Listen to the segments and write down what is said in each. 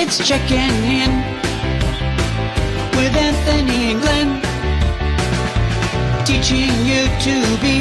It's checking in with Anthony and Glenn, teaching you to be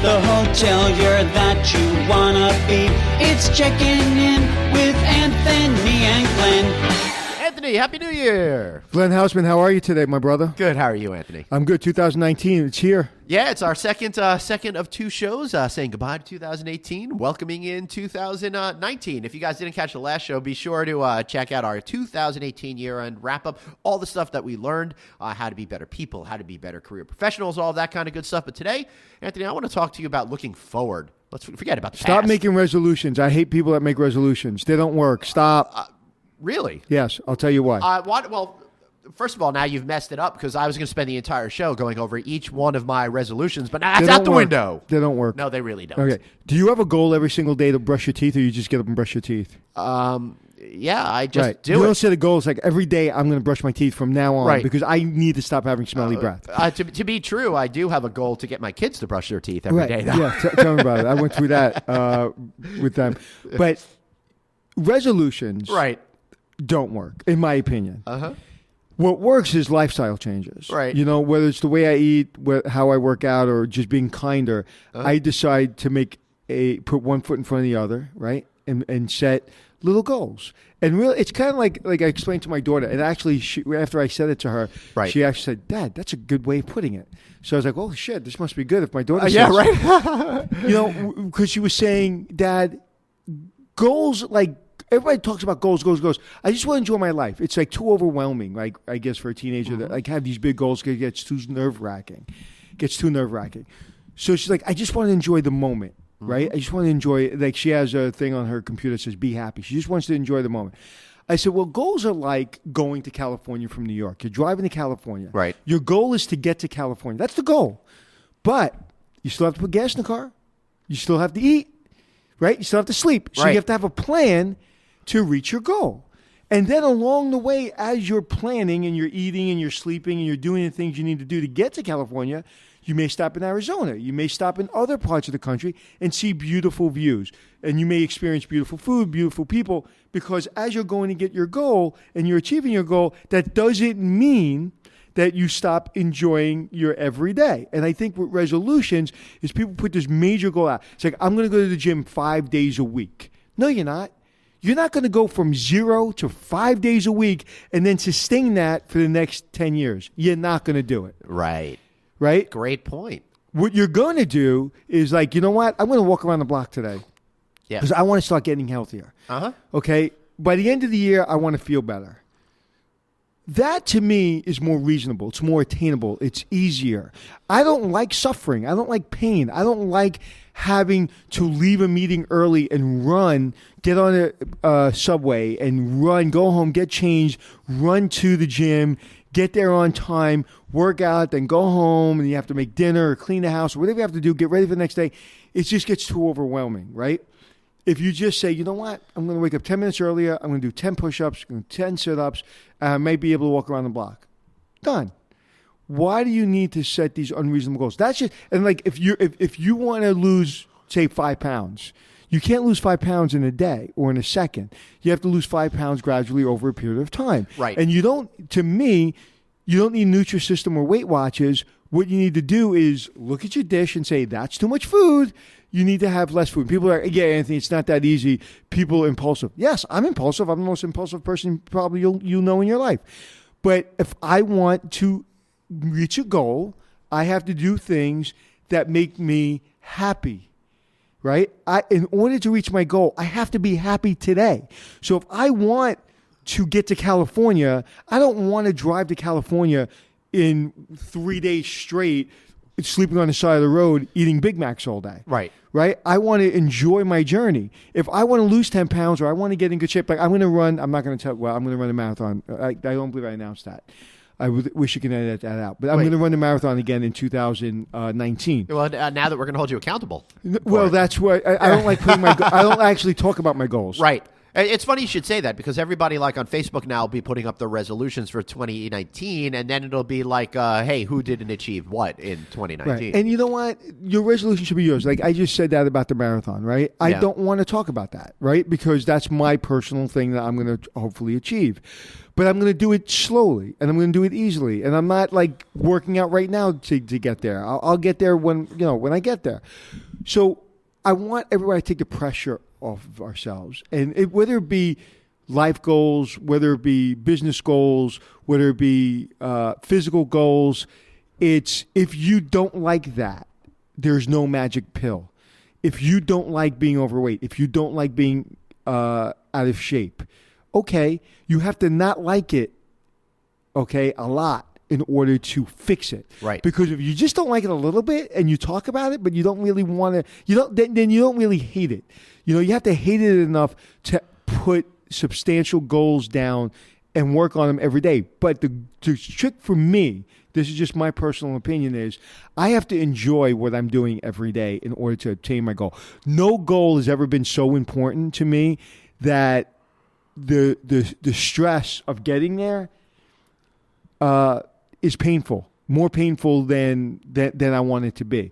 the hotelier that you wanna be. It's checking in with Anthony and Glenn. Anthony, Happy New Year. Glenn Haussman, how are you today, my brother? Good. How are you, Anthony? I'm good. 2019, it's here. Yeah, it's our second of two shows, saying goodbye to 2018, welcoming in 2019. If you guys didn't catch the last show, be sure to check out our 2018 year-end wrap-up, all the stuff that we learned, how to be better people, how to be better career professionals, all of that kind of good stuff. But today, Anthony, I want to talk to you about looking forward. Let's forget about the past. Stop making resolutions. I hate people that make resolutions. They don't work. Stop. Really? Yes, I'll tell you why. Well, first of all, now you've messed it up because I was going to spend the entire show going over each one of my resolutions, but now that's out the window. They don't work. No, they really don't. Okay. Do you have a goal every single day to brush your teeth, or you just get up and brush your teeth? Yeah, I just do You it. don't set a goal. It's like every day I'm going to brush my teeth from now on Right. because I need to stop having smelly breath. To be true, I do have a goal to get my kids to brush their teeth every day. Though. Yeah, tell me about it. I went through that with them. But resolutions don't work, in my opinion. Uh-huh. What works is lifestyle changes. Right. You know, whether it's the way I eat, how I work out, or just being kinder, I decide to put one foot in front of the other, right? And set little goals. And really, it's kind of like I explained to my daughter, and actually, after I said it to her, she actually said, "Dad, that's a good way of putting it." So I was like, "Oh shit, this must be good." If my daughter says, yeah, right. you know, because she was saying, "Dad, goals like." Everybody talks about goals. I just want to enjoy my life. It's like too overwhelming, like I guess for a teenager that like have these big goals because it gets too nerve-wracking. So she's like, I just want to enjoy the moment, right? I just want to enjoy, like she has a thing on her computer that says be happy. She just wants to enjoy the moment. I said, well, goals are like going to California from New York. You're driving to California. Right. Your goal is to get to California. That's the goal. But you still have to put gas in the car. You still have to eat, right? You still have to sleep. So you have to have a plan to reach your goal. And then along the way, as you're planning and you're eating and you're sleeping and you're doing the things you need to do to get to California, you may stop in Arizona. You may stop in other parts of the country and see beautiful views. And you may experience beautiful food, beautiful people, because as you're going to get your goal and you're achieving your goal, that doesn't mean that you stop enjoying your everyday. And I think with resolutions is people put this major goal out. It's like, I'm going to go to the gym 5 days a week. No, you're not. You're not going to go from 0 to 5 days a week and then sustain that for the next 10 years. You're not going to do it. Right. Great point. What you're going to do is like, you know what? I'm going to walk around the block today. Yeah. Because I want to start getting healthier. Uh-huh. Okay? By the end of the year, I want to feel better. That, to me, is more reasonable. It's more attainable. It's easier. I don't like suffering. I don't like pain. I don't like having to leave a meeting early and run, get on a subway and run, go home, get changed, run to the gym, get there on time, work out, then go home, and you have to make dinner or clean the house or whatever you have to do, get ready for the next day. It just gets too overwhelming, right? If you just say, you know what, I'm going to wake up 10 minutes earlier, I'm going to do 10 push-ups, 10 sit-ups, and I may be able to walk around the block. Done. Why do you need to set these unreasonable goals? That's just, and like if you want to lose, say, 5 pounds, you can't lose 5 pounds in a day or in a second. You have to lose 5 pounds gradually over a period of time. Right. And you don't, to me, you don't need Nutrisystem or Weight Watchers. What you need to do is look at your dish and say, that's too much food. You need to have less food. People are like, yeah, Anthony, it's not that easy. People are impulsive. Yes, I'm impulsive. I'm the most impulsive person probably you'll know in your life. But if I want to reach a goal, I have to do things that make me happy, right? In order to reach my goal, I have to be happy today. So if I want to get to California, I don't want to drive to California in 3 days straight, sleeping on the side of the road, eating Big Macs all day. Right. I want to enjoy my journey. If I want to lose 10 pounds or I want to get in good shape, like I'm going to run a marathon. I don't believe I announced that. I wish you could edit that out. But I'm going to run the marathon again in 2019. Well, now that we're going to hold you accountable. Well, that's why I don't like putting I don't actually talk about my goals. Right. It's funny you should say that because everybody like on Facebook now will be putting up their resolutions for 2019, and then it'll be like, hey, who didn't achieve what in 2019? Right. And you know what? Your resolution should be yours. Like I just said that about the marathon, right? I don't want to talk about that, right? Because that's my personal thing that I'm going to hopefully achieve. But I'm going to do it slowly, and I'm going to do it easily. And I'm not like working out right now to get there. I'll get there when I get there. So I want everybody to take the pressure off of ourselves. And whether it be life goals, whether it be business goals, whether it be physical goals, it's if you don't like that, there's no magic pill. If you don't like being overweight, if you don't like being out of shape, okay, you have to not like it, okay, a lot in order to fix it. Right. Because if you just don't like it a little bit and you talk about it, but you don't really want to, then you don't really hate it. You have to hate it enough to put substantial goals down and work on them every day. But the trick for me, this is just my personal opinion, is I have to enjoy what I'm doing every day in order to obtain my goal. No goal has ever been so important to me that the stress of getting there is painful, more painful than I want it to be.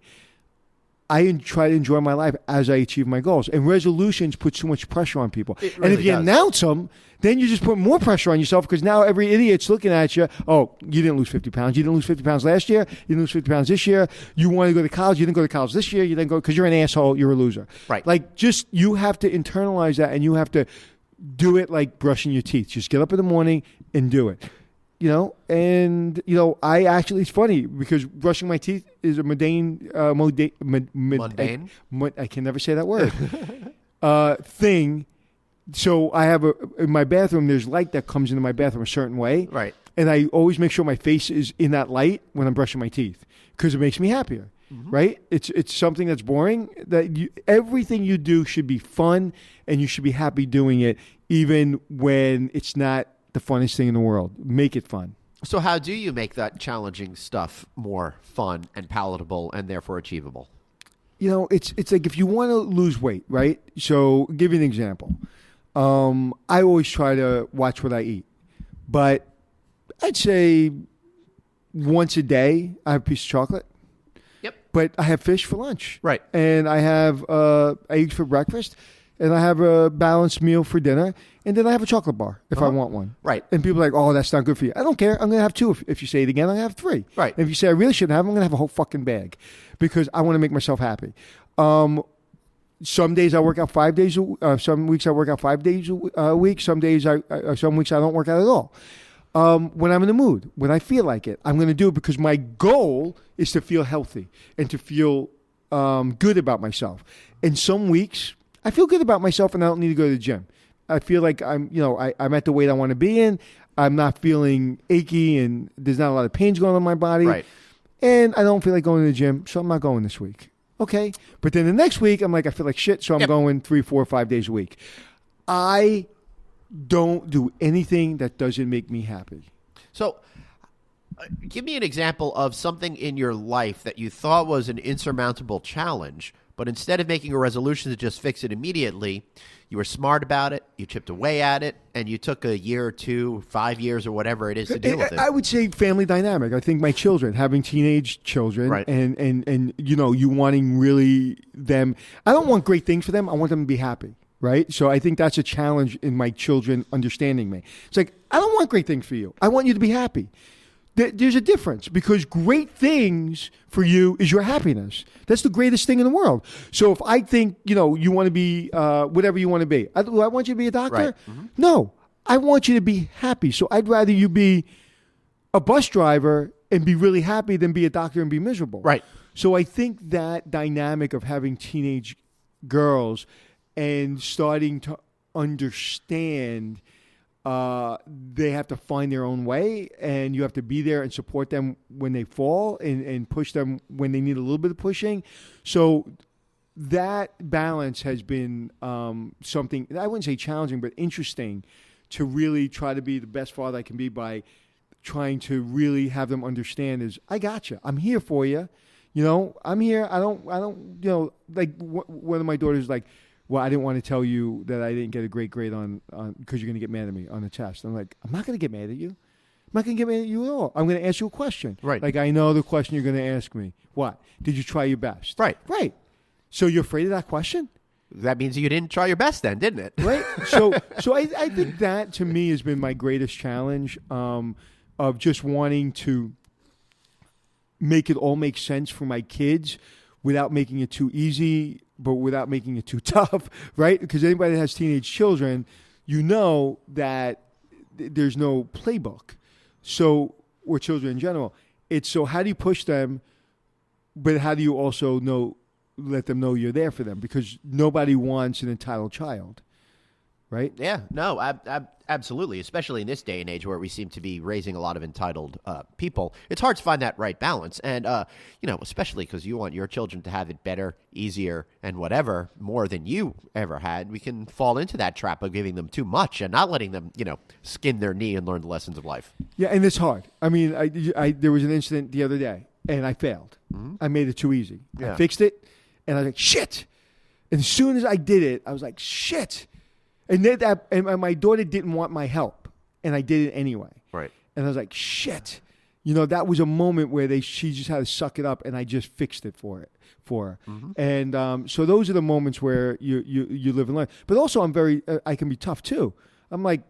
I try to enjoy my life as I achieve my goals. And resolutions put too much pressure on people. Really and if you announce them, then you just put more pressure on yourself because now every idiot's looking at you. Oh, you didn't lose 50 pounds. You didn't lose 50 pounds last year. You didn't lose 50 pounds this year. You want to go to college. You didn't go to college this year. You didn't go because you're an asshole. You're a loser. Right. Like you have to internalize that and you have to do it like brushing your teeth. Just get up in the morning and do it. I actually, it's funny because brushing my teeth is a mundane. I can never say that word. Thing. So I have in my bathroom, there's light that comes into my bathroom a certain way. Right. And I always make sure my face is in that light when I'm brushing my teeth because it makes me happier. Mm-hmm. Right. It's something that's boring that everything you do should be fun and you should be happy doing it, even when it's not the funnest thing in the world. Make it fun. So how do you make that challenging stuff more fun and palatable and therefore achievable? It's like if you want to lose weight, right? So give you an example. I always try to watch what I eat. But I'd say once a day I have a piece of chocolate. Yep. But I have fish for lunch. Right. And I have eggs for breakfast. And I have a balanced meal for dinner. And then I have a chocolate bar if I want one. Right. And people are like, oh, that's not good for you. I don't care. I'm going to have two. If you say it again, I'm going to have three. Right. And if you say I really shouldn't have them, I'm going to have a whole fucking bag because I want to make myself happy. Some days I work out 5 days. Some weeks I work out 5 days a week. Some weeks I don't work out at all. When I'm in the mood, when I feel like it, I'm going to do it because my goal is to feel healthy and to feel good about myself. And some weeks I feel good about myself and I don't need to go to the gym. I feel like I'm at the weight I want to be in. I'm not feeling achy and there's not a lot of pains going on in my body. Right. And I don't feel like going to the gym, so I'm not going this week. Okay. But then the next week, I'm like, I feel like shit, so I'm going 3, 4, 5 days a week. I don't do anything that doesn't make me happy. So give me an example of something in your life that you thought was an insurmountable challenge, but instead of making a resolution to just fix it immediately, you were smart about it, you chipped away at it, and you took a year or 2, 5 years or whatever it is to deal with it. I would say family dynamic. I think my children, having teenage children, right. and you wanting really them. I don't want great things for them. I want them to be happy, right? So I think that's a challenge in my children understanding me. It's like, I don't want great things for you. I want you to be happy. There's a difference because great things for you is your happiness. That's the greatest thing in the world. So if I think, you want to be whatever you want to be, I want you to be a doctor? Right. Mm-hmm. No, I want you to be happy. So I'd rather you be a bus driver and be really happy than be a doctor and be miserable. Right. So I think that dynamic of having teenage girls and starting to understand they have to find their own way, and you have to be there and support them when they fall and push them when they need a little bit of pushing. So that balance has been something, I wouldn't say challenging, but interesting to really try to be the best father I can be by trying to really have them understand is, I got you. I'm here for you. I'm here. I don't, like one of my daughters like, well, I didn't want to tell you that I didn't get a great grade on because you're going to get mad at me on the test. I'm like, I'm not going to get mad at you. I'm not going to get mad at you at all. I'm going to ask you a question. Right. Like, I know the question you're going to ask me. What? Did you try your best? Right. Right. So you're afraid of that question? That means you didn't try your best then, didn't it? Right. So I think that, to me, has been my greatest challenge of just wanting to make it all make sense for my kids without making it too easy, but without making it too tough, right? Because anybody that has teenage children, you know that there's no playbook. So, or children in general. It's so how do you push them, but how do you also let them know you're there for them? Because nobody wants an entitled child, right? Yeah, no, absolutely. Especially in this day and age where we seem to be raising a lot of entitled people, it's hard to find that right balance. And especially because you want your children to have it better, easier, and whatever more than you ever had. We can fall into that trap of giving them too much and not letting them, skin their knee and learn the lessons of life. Yeah, and it's hard. I mean, there was an incident the other day, and I failed. Mm-hmm. I made it too easy. Yeah. I fixed it, and I was like, shit. And as soon as I did it, I was like, shit. And my daughter didn't want my help, and I did it anyway. Right. And I was like, shit. That was a moment where she just had to suck it up, and I just fixed it for her. Mm-hmm. And so those are the moments where you live and learn. But also, I can be tough too. I'm like,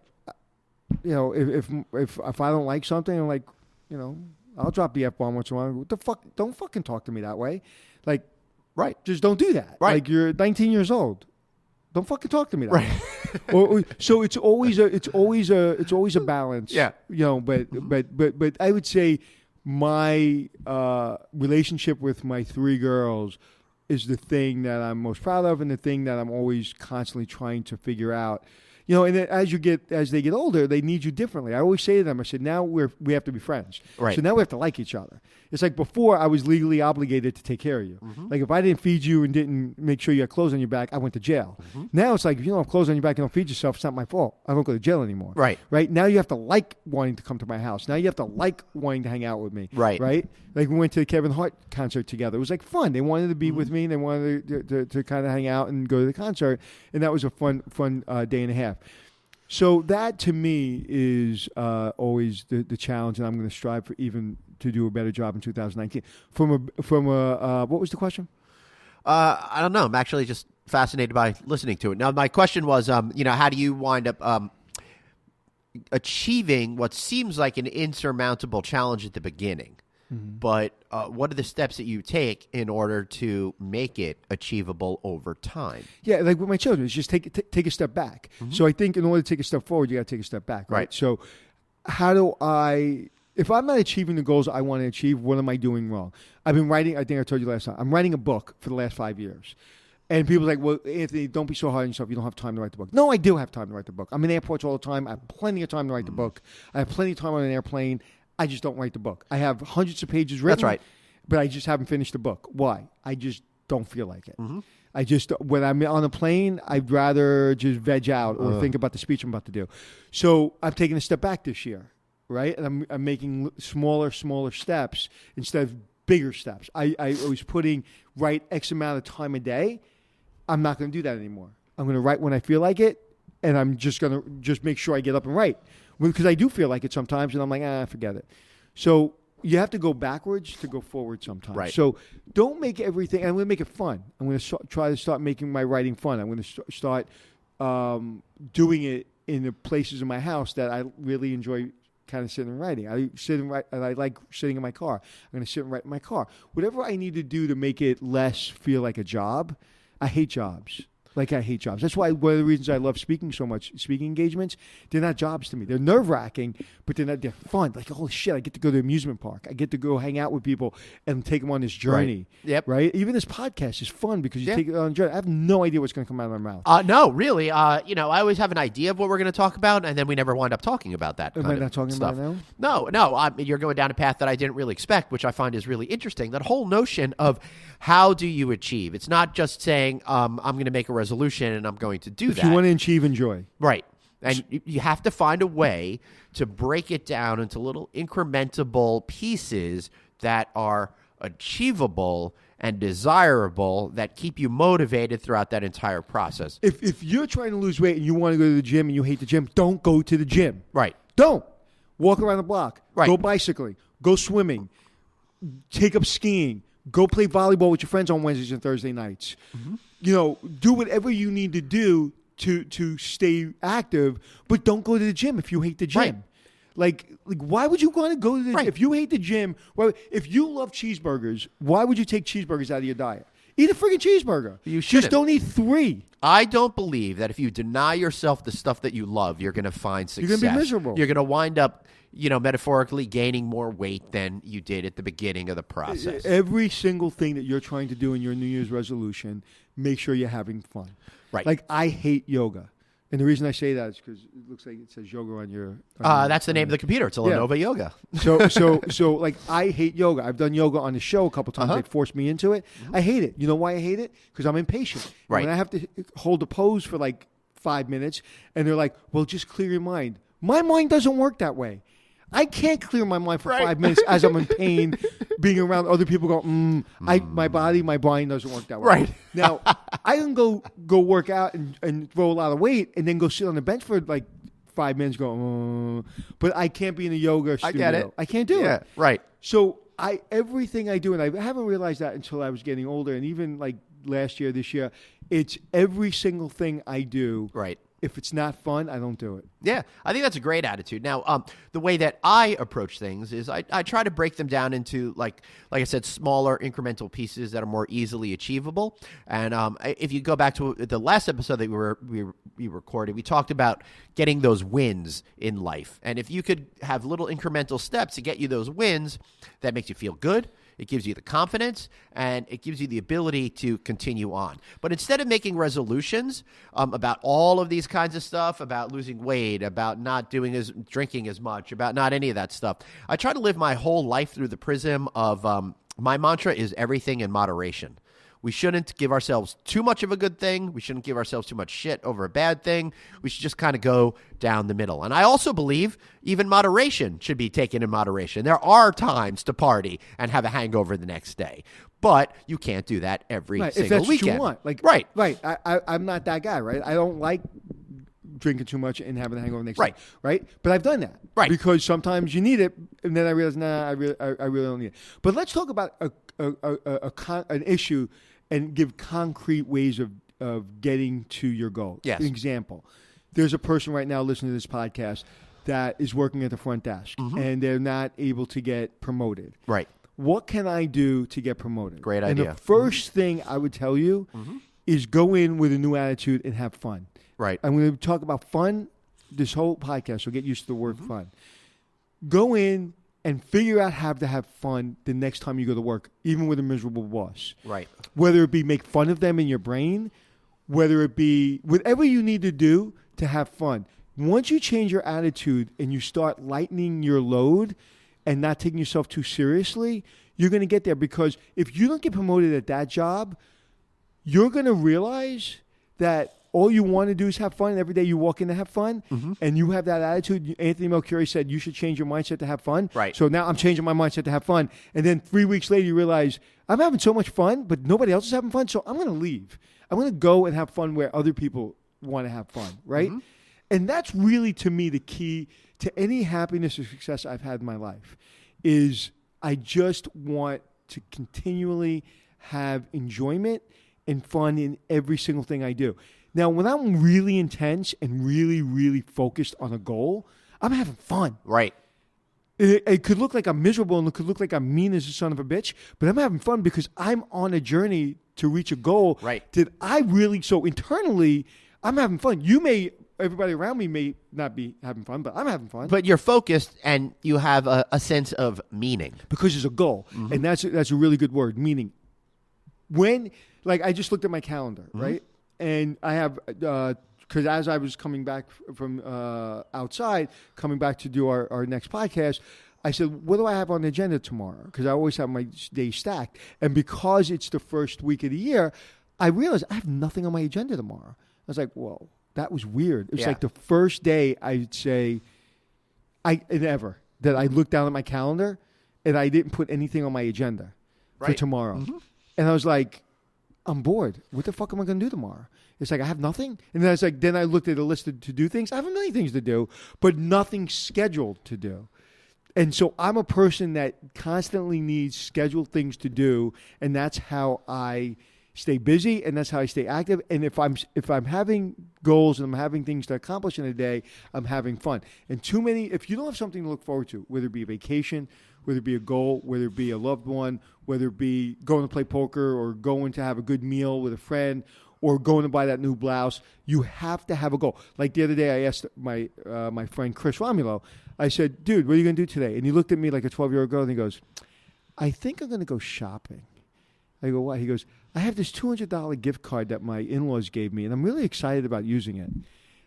if I don't like something, I'm like, I'll drop the F-bomb once in a while. What the fuck? Don't fucking talk to me that way. Like, right? Just don't do that. Right. Like, you're 19 years old. Don't fucking talk to me that way. So it's always a balance. Yeah. But I would say my relationship with my three girls is the thing that I'm most proud of, and the thing that I'm always constantly trying to figure out. And as they get older, they need you differently. I always say to them, I said, now we have to be friends. Right. So now we have to like each other. It's like before I was legally obligated to take care of you. Mm-hmm. Like if I didn't feed you and didn't make sure you had clothes on your back, I went to jail. Mm-hmm. Now it's like, if you don't have clothes on your back and don't feed yourself, it's not my fault. I don't go to jail anymore. Right. Right. Now you have to like wanting to come to my house. Now you have to like wanting to hang out with me. Right. Right. Like we went to the Kevin Hart concert together. It was like fun. They wanted to be with me. They wanted to kind of hang out and go to the concert. And that was a fun day and a half. So that, to me, is always the challenge, and I'm going to strive for even to do a better job in 2019. From a what was the question? I don't know. I'm actually just fascinated by listening to it. Now, my question was, how do you wind up achieving what seems like an insurmountable challenge at the beginning? Mm-hmm. But what are the steps that you take in order to make it achievable over time? Yeah, like with my children, it's just take a step back. Mm-hmm. So I think in order to take a step forward, you got to take a step back. Right. So how do if I'm not achieving the goals I want to achieve, what am I doing wrong? I've been writing, I think I told you last time, I'm writing a book for the last 5 years. And people are like, well, Anthony, don't be so hard on yourself. You don't have time to write the book. No, I do have time to write the book. I'm in airports all the time. I have plenty of time to write the book. I have plenty of time on an airplane. I just don't write the book. I have hundreds of pages written. That's right. But I just haven't finished the book. Why? I just don't feel like it. Mm-hmm. When I'm on a plane, I'd rather just veg out or think about the speech I'm about to do. So I'm taking a step back this year, right? And I'm making smaller steps instead of bigger steps. I was write X amount of time a day. I'm not going to do that anymore. I'm going to write when I feel like it, and I'm just going to make sure I get up and write. Because I do feel like it sometimes, and I'm like, forget it. So you have to go backwards to go forward sometimes. Right. So don't make everything, and I'm going to make it fun. I'm going to try to start making my writing fun. I'm going to start doing it in the places in my house that I really enjoy kind of sitting and writing. I sit and write, and I like sitting in my car. I'm going to sit and write in my car. Whatever I need to do to make it less feel like a job. I hate jobs. Like, I hate jobs. That's why one of the reasons I love speaking so much, speaking engagements, they're not jobs to me. They're nerve-wracking, but they're fun. Like, holy shit, I get to go to the amusement park. I get to go hang out with people and take them on this journey. Right. Yep. Right? Even this podcast is fun because you take it on a journey. I have no idea what's going to come out of my mouth. No, really. I always have an idea of what we're going to talk about, and then we never wind up talking about that Am I not talking stuff. about it now? No. You're going down a path that I didn't really expect, which I find is really interesting. That whole notion of how do you achieve? It's not just saying, I'm going to make a resolution and I'm going to do that. If you want to achieve, enjoy. Right. And you have to find a way to break it down into little incrementable pieces that are achievable and desirable that keep you motivated throughout that entire process. If you're trying to lose weight and you want to go to the gym and you hate the gym, don't go to the gym. Right. Don't. Walk around the block. Right. Go bicycling. Go swimming. Take up skiing. Go play volleyball with your friends on Wednesdays and Thursday nights. Do whatever you need to do to stay active, but don't go to the gym if you hate the gym. Right. Like, why would you want to go to the Right. if you hate the gym? If you love cheeseburgers, why would you take cheeseburgers out of your diet? Eat a freaking cheeseburger. You Just shouldn't. don't eat 3. I don't believe that if you deny yourself the stuff that you love, you're going to find success. You're going to be miserable. You're going to wind up, metaphorically gaining more weight than you did at the beginning of the process. Every single thing that you're trying to do in your New Year's resolution, make sure you're having fun. Right. Like, I hate yoga. And the reason I say that is because it looks like it says yoga on your... That's the name of the computer. It's Lenovo Yoga. So like, I hate yoga. I've done yoga on the show a couple times. They forced me into it. I hate it. You know why I hate it? Because I'm impatient. And Right. when I have to hold a pose for like 5 minutes, and they're like, well, just clear your mind. My mind doesn't work that way. I can't clear my mind for 5 minutes as I'm in pain, being around other people going, my brain doesn't work that way. Right. Now, I can go work out and throw a lot of weight and then go sit on the bench for like 5 minutes going, but I can't be in a yoga studio. I get it. I can't do Yeah, it. right. So everything I do, and I haven't realized that until I was getting older, and even like last year, this year, it's every single thing I do. Right. If it's not fun, I don't do it. Yeah, I think that's a great attitude. Now, the way that I approach things is I try to break them down into, like I said, smaller incremental pieces that are more easily achievable. And if you go back to the last episode that we recorded, we talked about getting those wins in life. And if you could have little incremental steps to get you those wins, that makes you feel good. It gives you the confidence, and it gives you the ability to continue on. But instead of making resolutions about all of these kinds of stuff, about losing weight, about not drinking as much, about not any of that stuff, I try to live my whole life through the prism of my mantra is everything in moderation. We shouldn't give ourselves too much of a good thing. We shouldn't give ourselves too much shit over a bad thing. We should just kind of go down the middle. And I also believe even moderation should be taken in moderation. There are times to party and have a hangover the next day, but you can't do that every single if that's weekend. what you want. Right. I'm not that guy, right? I don't like drinking too much and having a hangover the next Right. day, right? But I've done that, Right. Because sometimes you need it, and then I realize, I really don't need it. But let's talk about an issue and give concrete ways of getting to your goal. Yes. An example, there's a person right now listening to this podcast that is working at the front desk, and they're not able to get promoted. Right. What can I do to get promoted? Great And idea. the first thing I would tell you is go in with a new attitude and have fun. Right. I'm going to talk about fun this whole podcast, so get used to the word fun. Go in and figure out how to have fun the next time you go to work, even with a miserable boss. Right. Whether it be make fun of them in your brain, whether it be whatever you need to do to have fun. Once you change your attitude and you start lightening your load and not taking yourself too seriously, you're going to get there. Because if you don't get promoted at that job, you're going to realize that all you want to do is have fun, and every day you walk in to have fun, and you have that attitude. Anthony Melchiorri said you should change your mindset to have fun. Right. So now I'm changing my mindset to have fun. And then 3 weeks later, you realize, I'm having so much fun, but nobody else is having fun, so I'm going to leave. I'm going to go and have fun where other people want to have fun, right? And that's really, to me, the key to any happiness or success I've had in my life is I just want to continually have enjoyment and fun in every single thing I do. Now, when I'm really intense and really, really focused on a goal, I'm having fun. Right. It could look like I'm miserable and it could look like I'm mean as a son of a bitch, but I'm having fun because I'm on a journey to reach a goal. Right. So internally, I'm having fun. Everybody around me may not be having fun, but I'm having fun. But you're focused and you have a sense of meaning. Because there's a goal. And that's a really good word, meaning. I just looked at my calendar, right? And I have, because as I was coming back from outside, coming back to do our next podcast, I said, what do I have on the agenda tomorrow? Because I always have my day stacked. And because it's the first week of the year, I realized I have nothing on my agenda tomorrow. I was like, whoa, that was weird. It was like the first day I'd say, that I looked down at my calendar and I didn't put anything on my agenda for tomorrow. And I was like, I'm bored. What the fuck am I going to do tomorrow? It's like, I have nothing. And then then I looked at a list of to-do things. I have a million things to do, but nothing scheduled to do. And so I'm a person that constantly needs scheduled things to do, and that's how I stay busy, and that's how I stay active. And if I'm having goals and I'm having things to accomplish in a day, I'm having fun. And if you don't have something to look forward to, whether it be a vacation, whether it be a goal, whether it be a loved one, whether it be going to play poker or going to have a good meal with a friend or going to buy that new blouse, you have to have a goal. Like the other day, I asked my friend Chris Romulo, I said, dude, what are you going to do today? And he looked at me like a 12-year-old girl, and he goes, I think I'm going to go shopping. I go, why? He goes, I have this $200 gift card that my in-laws gave me, and I'm really excited about using it.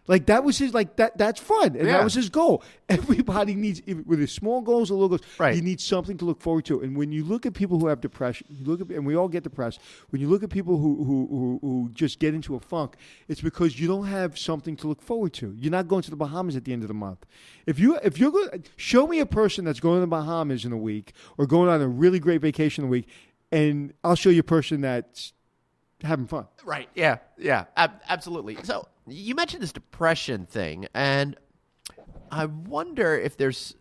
Like, that was his, that's fun. And that was his goal. Everybody needs, with his small goals or little goals, right. You need something to look forward to. And when you look at people who have depression, and we all get depressed, when you look at people who just get into a funk, it's because you don't have something to look forward to. You're not going to the Bahamas at the end of the month. If you're going, show me a person that's going to the Bahamas in a week or going on a really great vacation in a week, and I'll show you a person that's having fun. Right. Yeah. Yeah. Absolutely. So you mentioned this depression thing, and I wonder if there's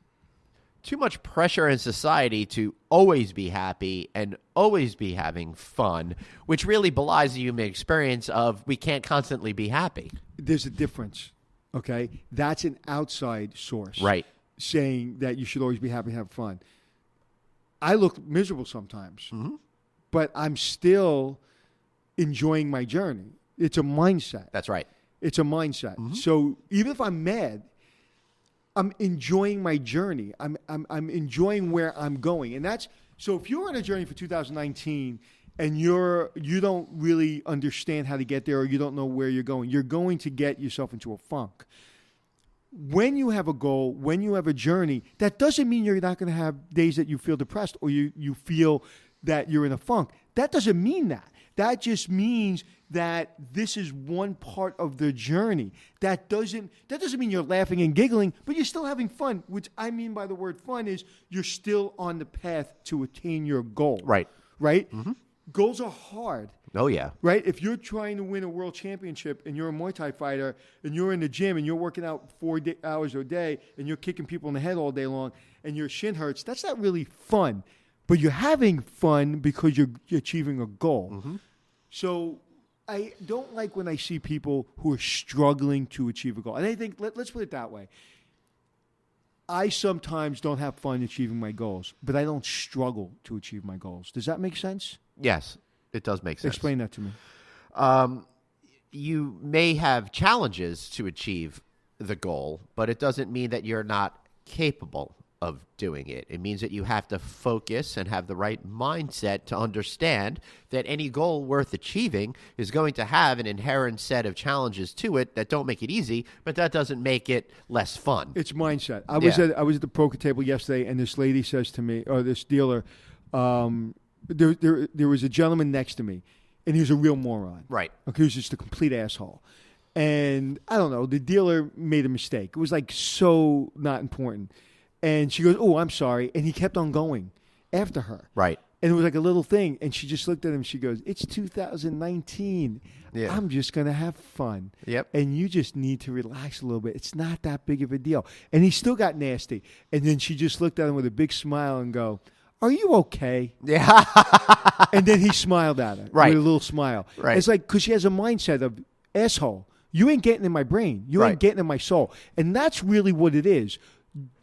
too much pressure in society to always be happy and always be having fun, which really belies the human experience of we can't constantly be happy. There's a difference. Okay. That's an outside source. Right. Saying that you should always be happy and have fun. I look miserable sometimes, but I'm still enjoying my journey. It's a mindset. That's right. It's a mindset. So even if I'm mad, I'm enjoying my journey. I'm enjoying where I'm going. And that's so if you're on a journey for 2019 and you don't really understand how to get there or you don't know where you're going to get yourself into a funk. When you have a goal, when you have a journey, that doesn't mean you're not going to have days that you feel depressed or you feel that you're in a funk. That doesn't mean that. That just means that this is one part of the journey. That doesn't mean you're laughing and giggling, but you're still having fun, which I mean by the word fun is you're still on the path to attain your goal. Right. Right? Goals are hard. Oh, yeah. Right? If you're trying to win a world championship and you're a Muay Thai fighter and you're in the gym and you're working out 4 hours a day and you're kicking people in the head all day long and your shin hurts, that's not really fun. But you're having fun because you're achieving a goal. So I don't like when I see people who are struggling to achieve a goal. And I think, let's put it that way. I sometimes don't have fun achieving my goals, but I don't struggle to achieve my goals. Does that make sense? Yes, it does make sense. Explain that to me. You may have challenges to achieve the goal, but it doesn't mean that you're not capable of doing it. It means that you have to focus and have the right mindset to understand that any goal worth achieving is going to have an inherent set of challenges to it that don't make it easy, but that doesn't make it less fun. It's mindset. I was at the poker table yesterday, and this lady says to me, or this dealer, there was a gentleman next to me, and he was a real moron. Right. Okay, he was just a complete asshole. And I don't know, the dealer made a mistake. It was like so not important. And she goes, oh, I'm sorry. And he kept on going after her. Right. And it was like a little thing. And she just looked at him. She goes, it's 2019. Yeah. I'm just going to have fun. Yep. And you just need to relax a little bit. It's not that big of a deal. And he still got nasty. And then she just looked at him with a big smile and go, are you okay? Yeah. And then he smiled at her right. with a little smile. Right. It's like, because she has a mindset of, asshole, you ain't getting in my brain. You ain't getting in my soul. And that's really what it is.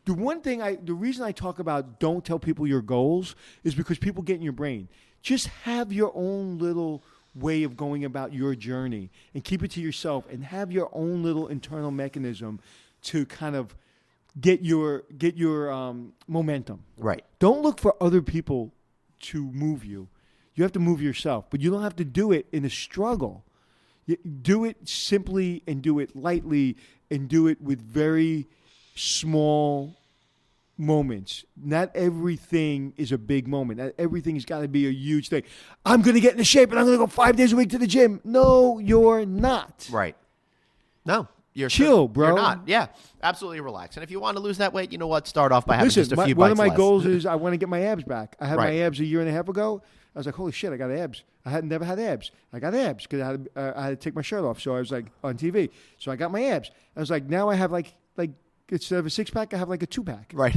The reason I talk about don't tell people your goals is because people get in your brain. Just have your own little way of going about your journey and keep it to yourself and have your own little internal mechanism to kind of get your momentum. Right. Don't look for other people to move you. You have to move yourself, but you don't have to do it in a struggle. Do it simply and do it lightly and do it with very small moments. Not everything is a big moment. Not everything has got to be a huge thing. I'm going to get into shape and I'm going to go 5 days a week to the gym. No, you're not. Right. No. You're chill, bro. You're not. Yeah. Absolutely relax. And if you want to lose that weight, you know what? Start off by having just a few bites one of my less. goals is I want to get my abs back. I had my abs a year and a half ago. I was like, holy shit, I got abs. I had never had abs. I got abs because I had to take my shirt off. So I was like on TV. So I got my abs. I was like, now I have like instead of a 6-pack, I have like a 2-pack. Right.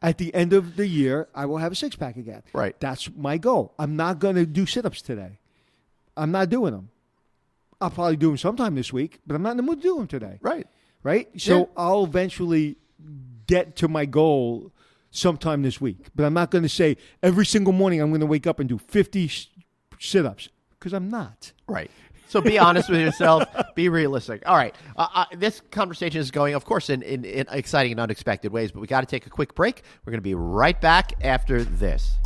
At the end of the year, I will have a 6-pack again. Right. That's my goal. I'm not going to do sit-ups today. I'm not doing them. I'll probably do them sometime this week, but I'm not in the mood to do them today. Right. Right? So Yeah. I'll eventually get to my goal sometime this week. But I'm not going to say every single morning I'm going to wake up and do 50 sit-ups because I'm not. Right. So be honest with yourself. Be realistic. All right. This conversation is going, of course, in exciting and unexpected ways, but we got to take a quick break. We're going to be right back after this.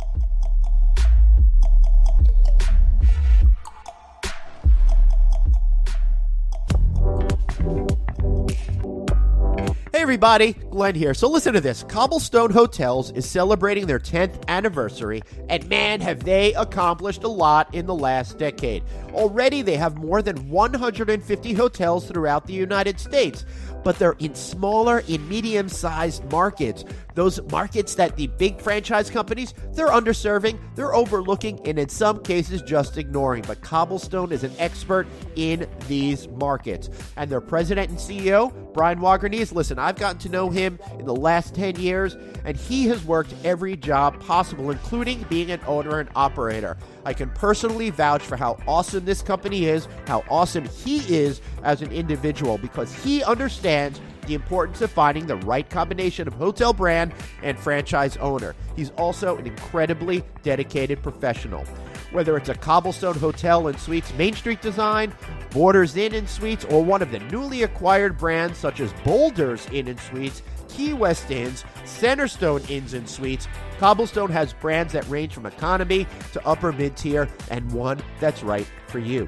Hey everybody, Glenn here. So listen to this. Cobblestone Hotels is celebrating their 10th anniversary, and man, have they accomplished a lot in the last decade. Already they have more than 150 hotels throughout the United States, but they're in smaller and medium-sized markets. Those markets that the big franchise companies, they're underserving, they're overlooking, and in some cases just ignoring. But Cobblestone is an expert in these markets. And their president and CEO, Brian Wagernes, listen, I've gotten to know him in the last 10 years, and he has worked every job possible, including being an owner and operator. I can personally vouch for how awesome this company is, how awesome he is as an individual, because he understands the importance of finding the right combination of hotel brand and franchise owner. He's also an incredibly dedicated professional. Whether it's a Cobblestone Hotel and Suites Main Street design, Borders Inn and Suites, or one of the newly acquired brands such as Boulders Inn and Suites, Key West Inns, Centerstone Inns and Suites, Cobblestone has brands that range from economy to upper mid-tier, and one that's right for you.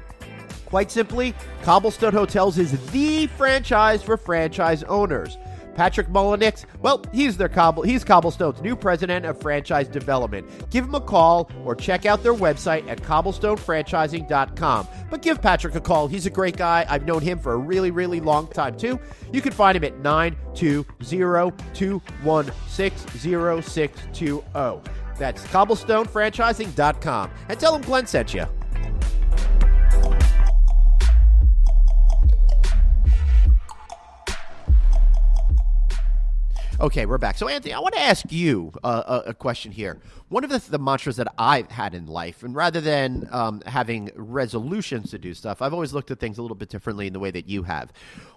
Quite simply, Cobblestone Hotels is the franchise for franchise owners. Patrick Mullenix, well, he's Cobblestone's new president of franchise development. Give him a call or check out their website at cobblestonefranchising.com. But give Patrick a call. He's a great guy. I've known him for a really, really long time, too. You can find him at 920-216-0620. That's cobblestonefranchising.com. And tell him Glenn sent you. Okay, we're back. So, Anthony, I want to ask you a question here. One of the mantras that I've had in life, and rather than having resolutions to do stuff, I've always looked at things a little bit differently in the way that you have.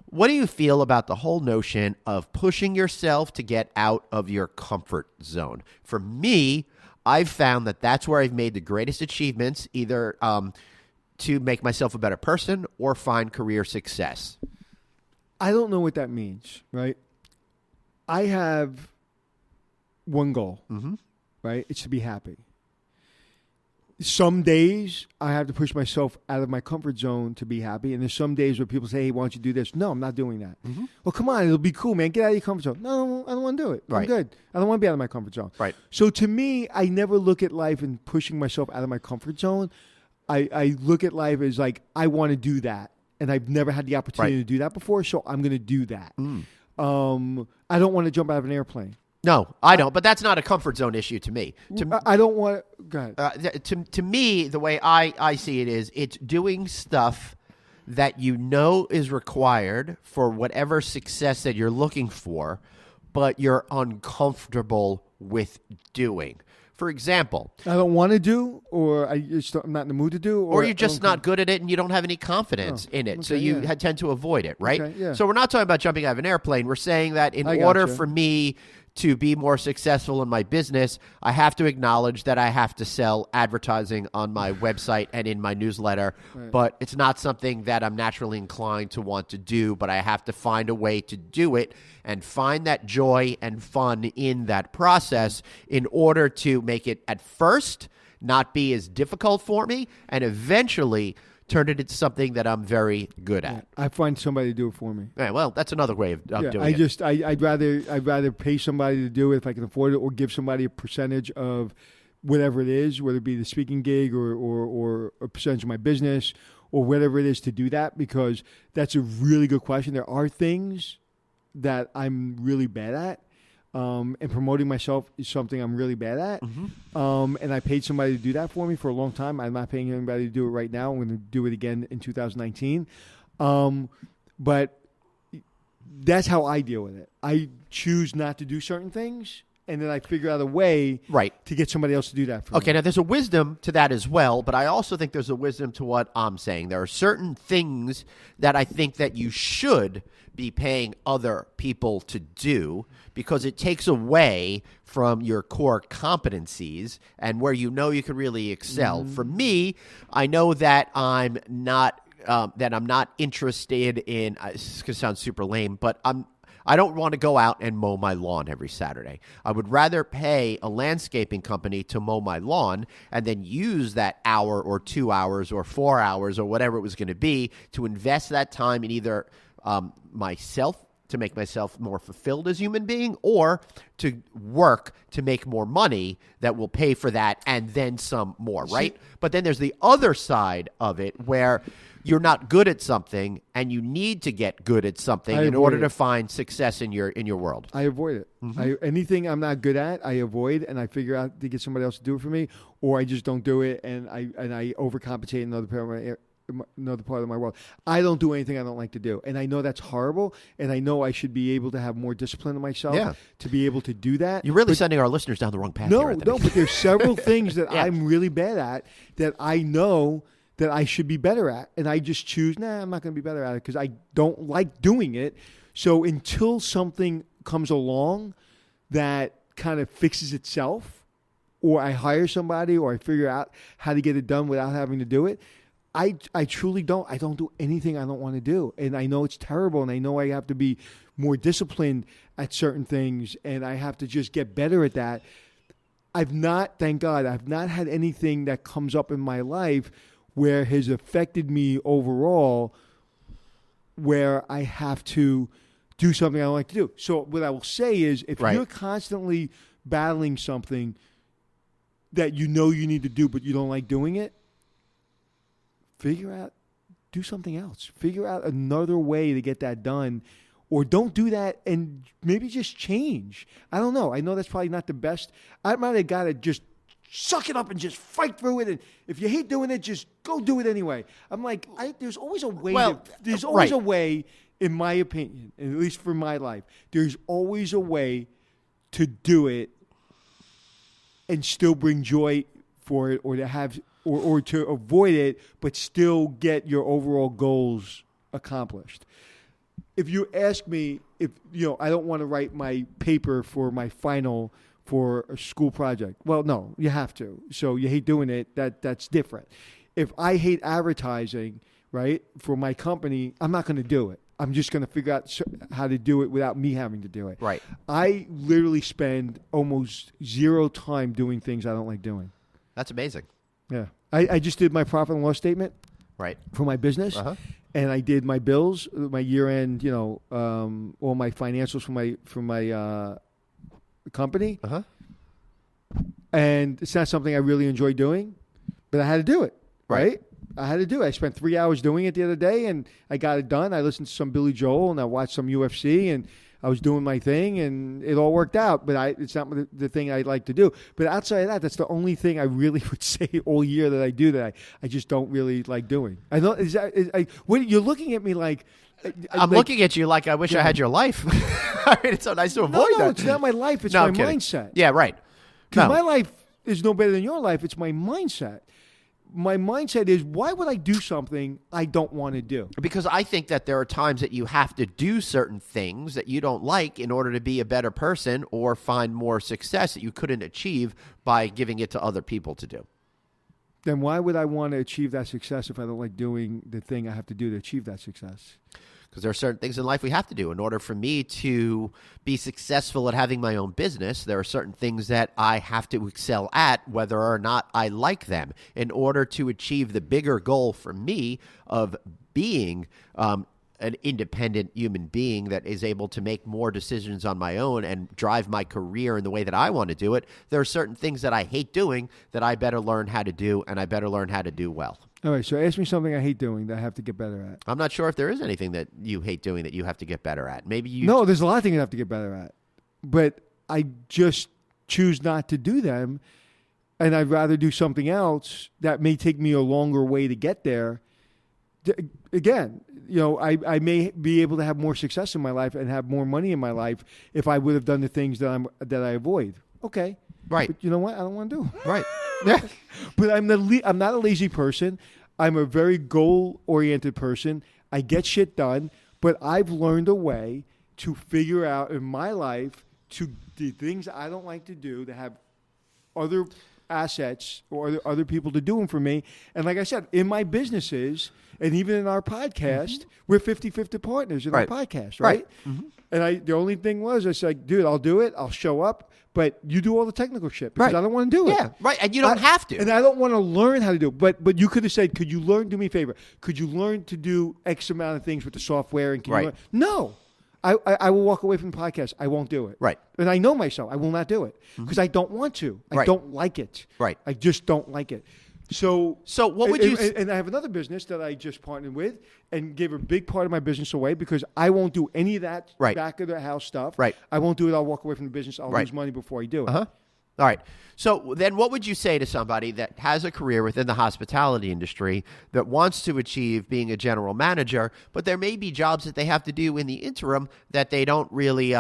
What do you feel about the whole notion of pushing yourself to get out of your comfort zone? For me, I've found that that's where I've made the greatest achievements, either to make myself a better person or find career success. I don't know what that means, right? I have one goal, right? It's to be happy. Some days I have to push myself out of my comfort zone to be happy. And there's some days where people say, hey, why don't you do this? No, I'm not doing that. Well, come on, it'll be cool, man. Get out of your comfort zone. No, I don't want to do it. Right. I'm good. I don't want to be out of my comfort zone. Right. So to me, I never look at life and pushing myself out of my comfort zone. I look at life as like, I want to do that. And I've never had the opportunity to do that before, so I'm going to do that. I don't want to jump out of an airplane. No, I don't. But that's not a comfort zone issue to me. I don't want to. Go ahead. To me, the way I see it is it's doing stuff that you know is required for whatever success that you're looking for, but you're uncomfortable with doing. For example, I don't want to do, or I'm not in the mood to do, or you're just not good at it and you don't have any confidence in it. Okay, so you tend to avoid it, right? Okay, yeah. So we're not talking about jumping out of an airplane. We're saying that in order for me to be more successful in my business, I have to acknowledge that I have to sell advertising on my website and in my newsletter, but it's not something that I'm naturally inclined to want to do, but I have to find a way to do it and find that joy and fun in that process in order to make it at first not be as difficult for me and eventually turn it into something that I'm very good at. I find somebody to do it for me. Yeah, well, that's another way of doing it. I'd rather pay somebody to do it if I can afford it, or give somebody a percentage of whatever it is, whether it be the speaking gig or a percentage of my business or whatever it is to do that, because that's a really good question. There are things that I'm really bad at. and promoting myself is something I'm really bad at. And I paid somebody to do that for me for a long time. I'm not paying anybody to do it right now. I'm going to do it again in 2019. But that's how I deal with it. I choose not to do certain things, and then I figure out a way to get somebody else to do that for me. Okay, now there's a wisdom to that as well, but I also think there's a wisdom to what I'm saying. There are certain things that I think that you should be paying other people to do because it takes away from your core competencies and where you know you can really excel. For me, I know that I'm not interested in. This is going to sound super lame, but I don't want to go out and mow my lawn every Saturday. I would rather pay a landscaping company to mow my lawn and then use that hour or 2 hours or 4 hours or whatever it was going to be to invest that time in either myself to make myself more fulfilled as a human being or to work to make more money that will pay for that and then some more, right? But then there's the other side of it where you're not good at something and you need to get good at something in order to find success in your world. I avoid it. Anything I'm not good at, I avoid, and I figure out to get somebody else to do it for me, or I just don't do it, and I overcompensate in another part of my world. I don't do anything I don't like to do, and I know that's horrible, and I know I should be able to have more discipline in myself to be able to do that. You're really sending our listeners down the wrong path. No, but there's several things that I'm really bad at that I know that I should be better at. And I just choose, I'm not going to be better at it because I don't like doing it. So until something comes along that kind of fixes itself, or I hire somebody, or I figure out how to get it done without having to do it, I truly don't. I don't do anything I don't want to do. And I know it's terrible, and I know I have to be more disciplined at certain things, and I have to just get better at that. Thank God, I've not had anything that comes up in my life where has affected me overall, where I have to do something I don't like to do. So what I will say is, if you're constantly battling something that you know you need to do but you don't like doing it, do something else. Figure out another way to get that done, or don't do that and maybe just change. I don't know. I know that's probably not the best. I might have got to just suck it up and just fight through it. And if you hate doing it, just go do it anyway. I'm like, there's always a way. There's always a way, in my opinion, and at least for my life, there's always a way to do it and still bring joy for it, or to have, or to avoid it, but still get your overall goals accomplished. If you ask me, I don't want to write my paper for my final for a school project. Well, no, you have to. So you hate doing it. That's different. If I hate advertising, right, for my company, I'm not going to do it. I'm just going to figure out how to do it without me having to do it. Right. I literally spend almost zero time doing things I don't like doing. That's amazing. Yeah. I just did my profit and loss statement for my business. And I did my bills, my year-end, all my financials for my company. And it's not something I really enjoy doing, but I had to do it, right? I had to do it. I spent 3 hours doing it the other day, and I got it done. I listened to some Billy Joel, and I watched some UFC, and I was doing my thing, and it all worked out. But it's not the thing I like to do. But outside of that, that's the only thing I really would say all year that I do that I just don't really like doing. I know. When you're looking at me like. I'm looking at you like I wish I had your life. I mean, it's so nice to avoid that. No, it's not my life. It's my mindset. Yeah, right. Because my life is no better than your life. It's my mindset. My mindset is, why would I do something I don't want to do? Because I think that there are times that you have to do certain things that you don't like in order to be a better person or find more success that you couldn't achieve by giving it to other people to do. Then why would I want to achieve that success if I don't like doing the thing I have to do to achieve that success? Because there are certain things in life we have to do. In order for me to be successful at having my own business, there are certain things that I have to excel at, whether or not I like them. In order to achieve the bigger goal for me of being an independent human being that is able to make more decisions on my own and drive my career in the way that I want to do it, there are certain things that I hate doing that I better learn how to do, and I better learn how to do well. All right, so ask me something I hate doing that I have to get better at. I'm not sure if there is anything that you hate doing that you have to get better at. Maybe you... No, there's a lot of things I have to get better at. But I just choose not to do them, and I'd rather do something else that may take me a longer way to get there. Again, I may be able to have more success in my life and have more money in my life if I would have done the things that I avoid. Okay, right. But you know what? I don't want to do. Right. Yeah. But I'm not a lazy person. I'm a very goal-oriented person. I get shit done, but I've learned a way to figure out in my life to the things I don't like to do, to have other assets or other people to do them for me. And like I said, in my businesses and even in our podcast, we're 50-50 partners in our podcast, right? Mm-hmm. And the only thing was, I said, dude, I'll do it. I'll show up, but you do all the technical shit because I don't want to do it. Yeah, right. And you don't have to. And I don't want to learn how to do it. But you could have said, could you do me a favor? Could you learn to do X amount of things with the software? And can you learn? No. I will walk away from the podcast. I won't do it. Right. And I know myself. I will not do it because I don't want to. I don't like it. Right. I just don't like it. So what would you... And I have another business that I just partnered with and gave a big part of my business away because I won't do any of that back of the house stuff. Right. I won't do it. I'll walk away from the business. I'll lose money before I do it. Uh-huh. All right. So then what would you say to somebody that has a career within the hospitality industry that wants to achieve being a general manager, but there may be jobs that they have to do in the interim that they don't really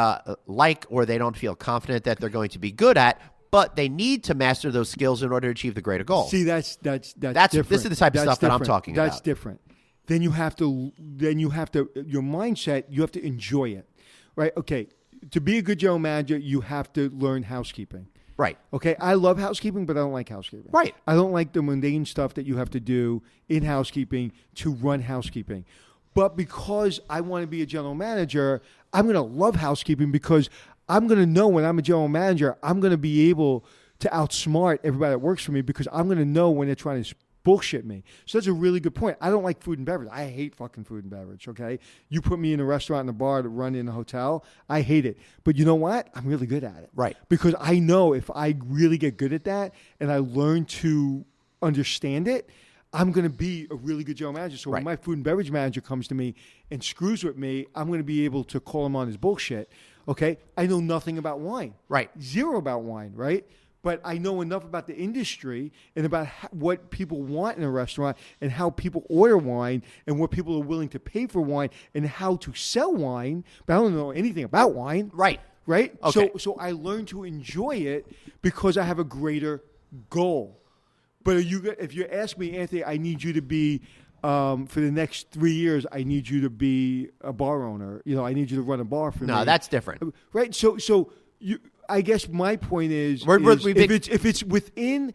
like or they don't feel confident that they're going to be good at, but they need to master those skills in order to achieve the greater goal? See, that's different. This is the type of stuff that I'm talking about. That's different. Then you have to your mindset, you have to enjoy it, right? Okay, to be a good general manager, you have to learn housekeeping. Right. Okay, I love housekeeping, but I don't like housekeeping. Right. I don't like the mundane stuff that you have to do in housekeeping to run housekeeping. But because I want to be a general manager, I'm going to love housekeeping because I'm going to know when I'm a general manager, I'm going to be able to outsmart everybody that works for me because I'm going to know when they're trying to bullshit me. So that's a really good point. I don't like food and beverage. I hate fucking food and beverage, okay? You put me in a restaurant and a bar to run in a hotel, I hate it. But you know what? I'm really good at it. Right. Because I know if I really get good at that and I learn to understand it, I'm going to be a really good general manager. So when my food and beverage manager comes to me and screws with me, I'm going to be able to call him on his bullshit, okay? I know nothing about wine. Right. Zero about wine, right? But I know enough about the industry and about what people want in a restaurant and how people order wine and what people are willing to pay for wine and how to sell wine. But I don't know anything about wine. Right. Right? Okay. So I learned to enjoy it because I have a greater goal. But if you ask me, Anthony, I need you to be, for the next 3 years, I need you to be a bar owner. I need you to run a bar for me. No, that's different. Right? So I guess my point is if it's within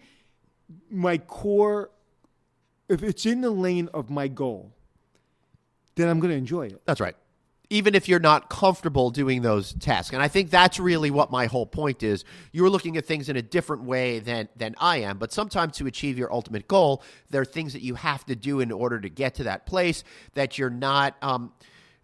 my core, if it's in the lane of my goal, then I'm going to enjoy it. That's right. Even if you're not comfortable doing those tasks. And I think that's really what my whole point is. You're looking at things in a different way than I am. But sometimes to achieve your ultimate goal, there are things that you have to do in order to get to that place that you're not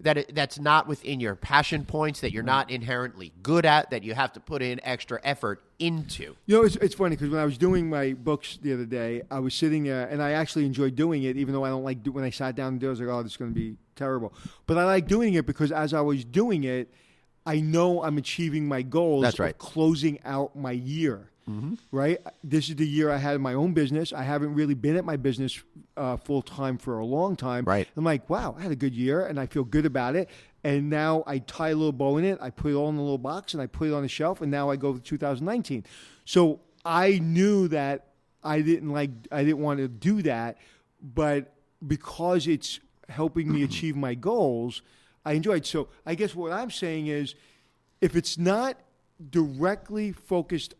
that's not within your passion points, that you're not inherently good at, that you have to put in extra effort into. It's funny because when I was doing my books the other day, I was sitting there, and I actually enjoyed doing it, even though I don't like when I sat down and did it, I was like, oh, this is going to be terrible. But I like doing it because as I was doing it, I know I'm achieving my goals. That's right. Of closing out my year. Mm-hmm. Right? This is the year I had my own business. I haven't really been at my business full time for a long time. Right. I'm like, wow, I had a good year and I feel good about it. And now I tie a little bow in it. I put it all in a little box and I put it on the shelf. And now I go to 2019. So I knew that I didn't want to do that, but because it's helping me achieve my goals, I enjoy it. So I guess what I'm saying is, if it's not directly focused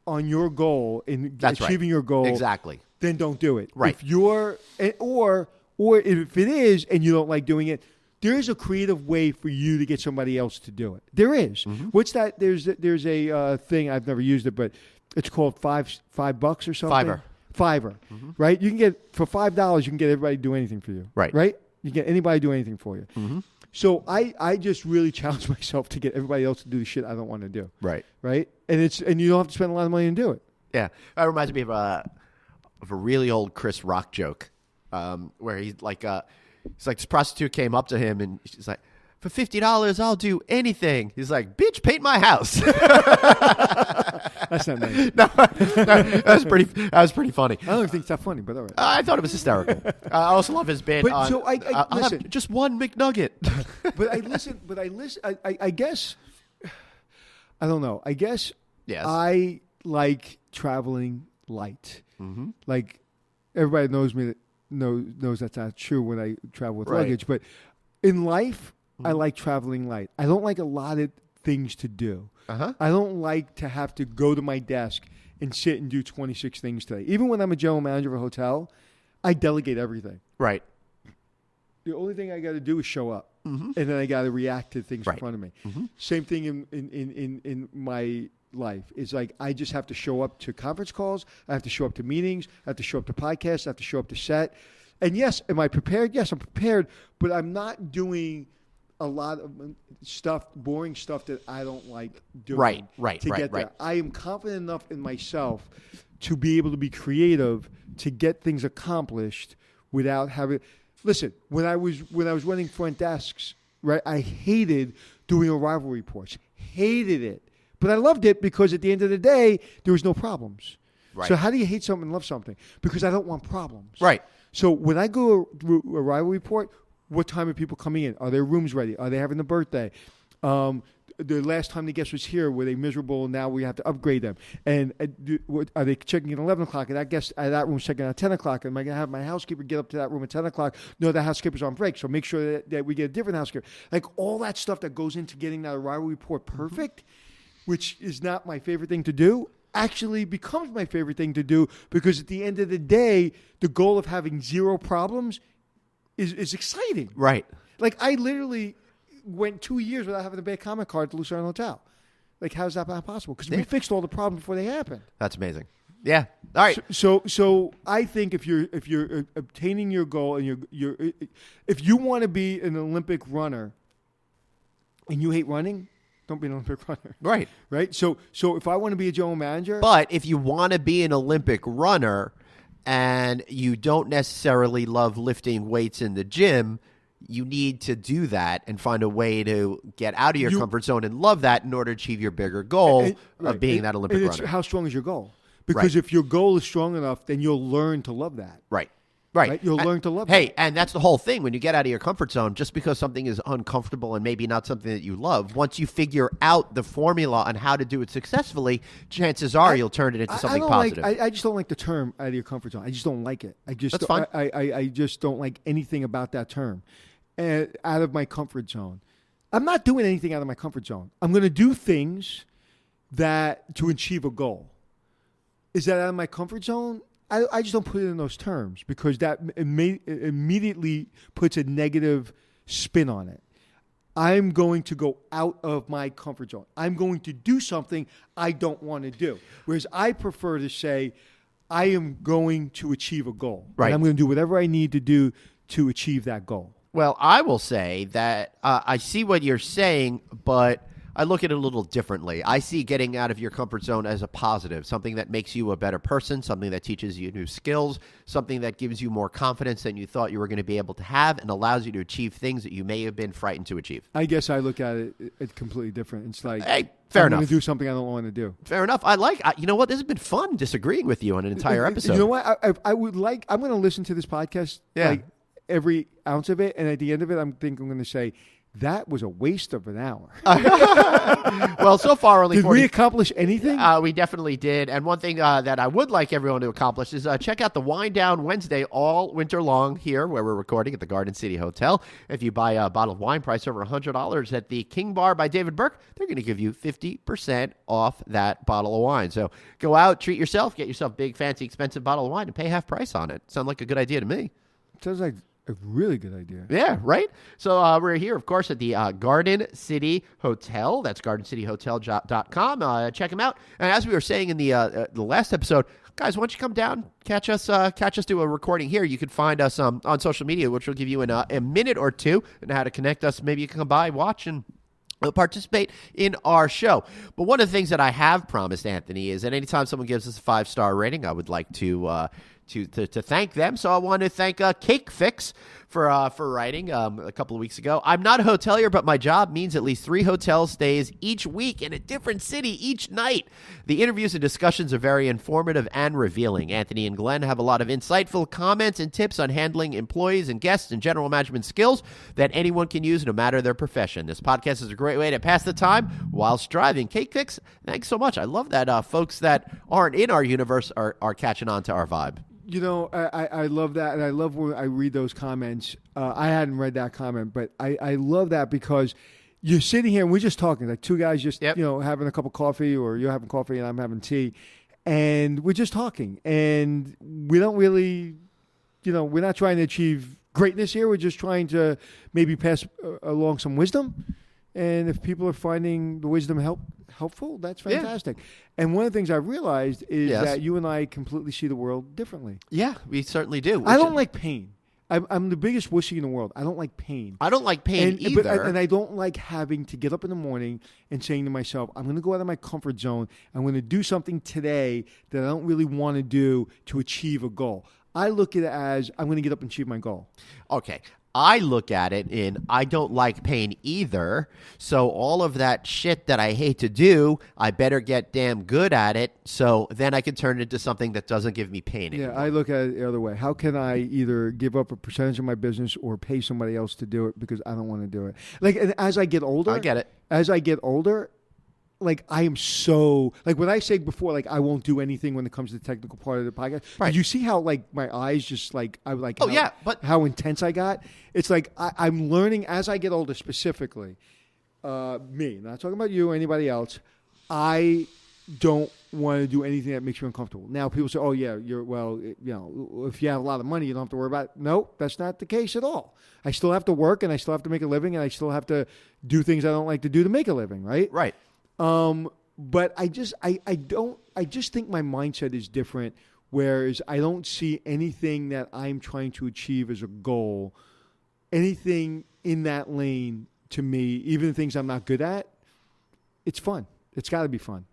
on your goal and achieving your goal, exactly, then don't do it. Right. If you're or if it is and you don't like doing it, there is a creative way for you to get somebody else to do it. There is. Mm-hmm. What's that? There's a thing, I've never used it, but it's called $5 or something. Fiverr. Mm-hmm. Right? You can get for $5. You can get everybody to do anything for you. Right. Right. You can get anybody to do anything for you. Mm-hmm. So I just really challenge myself to get everybody else to do the shit I don't want to do. Right. Right? And you don't have to spend a lot of money to do it. Yeah. That reminds me of a really old Chris Rock joke where he's like this prostitute came up to him and she's like, For $50, I'll do anything. He's like, bitch, paint my house. That's not nice. No, that was pretty funny. I don't even think it's that funny, but all right. I thought it was hysterical. I also love his bit. But on, so I'll have listen. just one McNugget. But I listen. I guess. I don't know. I guess. Yes. I like traveling light. Mm-hmm. Like everybody knows that's not true when I travel with Right. luggage. But in life, I like traveling light. I don't like a lot of things to do. Uh-huh. I don't like to have to go to my desk and sit and do 26 things today. Even when I'm a general manager of a hotel, I delegate everything. Right. The only thing I got to do is show up, Mm-hmm. and then I got to react to things Right. in front of me. Mm-hmm. Same thing in my life. It's like I just have to show up to conference calls. I have to show up to meetings. I have to show up to podcasts. I have to show up to set. And yes, am I prepared? Yes, I'm prepared, but I'm not doing a lot of stuff, boring stuff that I don't like doing. Right, to get right. there. I am confident enough in myself to be able to be creative, to get things accomplished without having. Listen, when I was running front desks, right, I hated doing arrival reports. Hated it. But I loved it because at the end of the day, there was no problems. Right. So how do you hate something and love something? Because I don't want problems. Right. So when I go through arrival report, what time are people coming in? Are their rooms ready? Are they having a birthday? The last time the guest was here, were they miserable? Now we have to upgrade them. And are they checking in at 11 o'clock? And that guest at that room's checking in at 10 o'clock. Am I going to have my housekeeper get up to that room at 10 o'clock? No, the housekeeper's on break. So make sure that we get a different housekeeper. Like all that stuff that goes into getting that arrival report perfect, which is not my favorite thing to do, actually becomes my favorite thing to do because at the end of the day, the goal of having zero problems is exciting. Right. Like I literally went 2 years without having to pay a comment card to Lucerne Hotel. Like how's that possible? Because we fixed all the problems before they happened. That's amazing. Yeah. All right. So I think if you're obtaining your goal and if you want to be an Olympic runner and you hate running, don't be an Olympic runner. Right. Right? So if I want to be a general manager. But if you want to be an Olympic runner and you don't necessarily love lifting weights in the gym, you need to do that and find a way to get out of your comfort zone and love that in order to achieve your bigger goal of being that Olympic runner. How strong is your goal? Because if your goal is strong enough, then you'll learn to love that. Right. You'll learn to love Hey, that. and that's the whole thing. When you get out of your comfort zone, just because something is uncomfortable and maybe not something that you love, once you figure out the formula on how to do it successfully, chances are you'll turn it into something positive. I just don't like the term out of your comfort zone. I just don't like it. That's fine. I just don't like anything about that term. Out of my comfort zone. I'm not doing anything out of my comfort zone. I'm going to do things to achieve a goal. Is that out of my comfort zone? I just don't put it in those terms because that immediately puts a negative spin on it. I'm going to go out of my comfort zone. I'm going to do something I don't want to do. Whereas I prefer to say, I am going to achieve a goal. Right. And I'm going to do whatever I need to do to achieve that goal. Well, I will say that I see what you're saying, but I look at it a little differently. I see getting out of your comfort zone as a positive, something that makes you a better person, something that teaches you new skills, something that gives you more confidence than you thought you were going to be able to have and allows you to achieve things that you may have been frightened to achieve. I guess I look at it completely different. It's like, hey, fair I'm enough. going to do something I don't want to do. Fair enough. You know what? This has been fun disagreeing with you on an entire episode. You know what? I'm going to listen to this podcast like every ounce of it, and at the end of it, I'm going to say, that was a waste of an hour. Well, so far only Did we accomplish anything? We definitely did. And one thing that I would like everyone to accomplish is check out the Wine Down Wednesday all winter long here where we're recording at the Garden City Hotel. If you buy a bottle of wine price over $100 at the King Bar by David Burke, they're going to give you 50% off that bottle of wine. So go out, treat yourself, get yourself a big, fancy, expensive bottle of wine and pay half price on it. Sounds like a good idea to me. Sounds like a really good idea. Yeah, right? So we're here, of course, at the Garden City Hotel. That's gardencityhotel.com. Check them out. And as we were saying in the last episode, guys, why don't you come down, catch us do a recording here. You can find us on social media, which will give you in a minute or two and how to connect us. Maybe you can come by, watch, and participate in our show. But one of the things that I have promised, Anthony, is that anytime someone gives us a 5-star rating, I would like to to thank them. So I want to thank Cake Fix for writing a couple of weeks ago. I'm not a hotelier, but my job means at least 3 hotel stays each week in a different city each night. The interviews and discussions are very informative and revealing. Anthony and Glenn have a lot of insightful comments and tips on handling employees and guests and general management skills that anyone can use no matter their profession. This podcast is a great way to pass the time whilst driving. Cake Fix, thanks so much. I love that folks that aren't in our universe are catching on to our vibe. You know, I love that, and I love when I read those comments. I hadn't read that comment, but I love that because you're sitting here and we're just talking, like 2 guys just, having a cup of coffee, or you're having coffee and I'm having tea, and we're just talking. And we don't really, we're not trying to achieve greatness here. We're just trying to maybe pass along some wisdom. And if people are finding the wisdom helpful, that's fantastic. Yeah. And one of the things I realized is that you and I completely see the world differently. Yeah, we certainly do. I don't like pain. I'm the biggest wussy in the world. I don't like pain. I don't like pain either. And I don't like having to get up in the morning and saying to myself, I'm going to go out of my comfort zone. I'm going to do something today that I don't really want to do to achieve a goal. I look at it as I'm going to get up and achieve my goal. Okay. I look at it in I don't like pain either, so all of that shit that I hate to do, I better get damn good at it, so then I can turn it into something that doesn't give me pain anymore. Yeah, I look at it the other way. How can I either give up a percentage of my business or pay somebody else to do it because I don't want to do it? Like, and as I get older, I get it. As I get older, like, I am so, like, when I say before, like, I won't do anything when it comes to the technical part of the podcast. Right. Did you see how, like, my eyes just, like, I like, how intense I got? It's like, I'm learning as I get older, specifically, me, not talking about you or anybody else, I don't want to do anything that makes you uncomfortable. Now, people say, oh, yeah, if you have a lot of money, you don't have to worry about it. No, that's not the case at all. I still have to work, and I still have to make a living, and I still have to do things I don't like to do to make a living, right? Right. But I just think my mindset is different, whereas I don't see anything that I'm trying to achieve as a goal, anything in that lane to me, even the things I'm not good at, it's fun. It's got to be fun.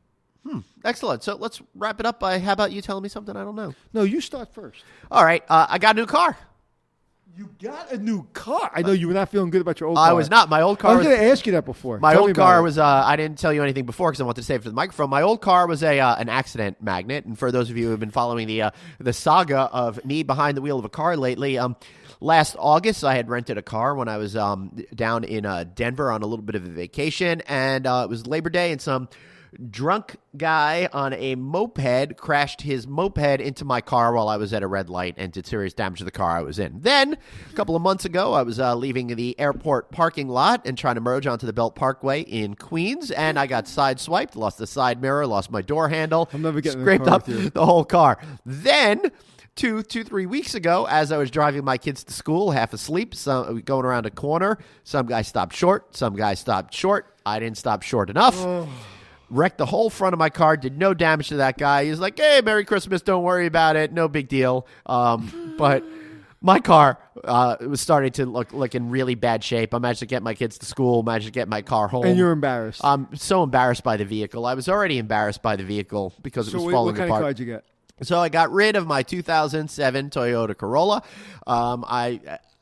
Excellent. So let's wrap it up by, how about you telling me something I don't know? No, you start first. All right. I got a new car. You got a new car. I know you were not feeling good about your old car. I was not. My old car I was going to ask you that before. My old car was, I didn't tell you anything before because I wanted to save it for the microphone. My old car was an accident magnet. And for those of you who have been following the saga of me behind the wheel of a car lately, last August I had rented a car when I was down in Denver on a little bit of a vacation. And it was Labor Day, and some drunk guy on a moped crashed his moped into my car while I was at a red light and did serious damage to the car I was in. Then, a couple of months ago, I was leaving the airport parking lot and trying to merge onto the Belt Parkway in Queens, and I got sideswiped, lost the side mirror, lost my door handle, I'm never getting scraped up the whole car. Then, 3 weeks ago, as I was driving my kids to school, half asleep, going around a corner, some guy stopped short, some guy stopped short. I didn't stop short enough. Wrecked the whole front of my car, did no damage to that guy. He's like, hey, Merry Christmas, don't worry about it, no big deal. But my car was starting to look in really bad shape. I managed to get my kids to school, managed to get my car home. And you're embarrassed. I'm so embarrassed by the vehicle. I was already embarrassed by the vehicle because it was falling apart. So what kind of car did you get? So I got rid of my 2007 Toyota Corolla.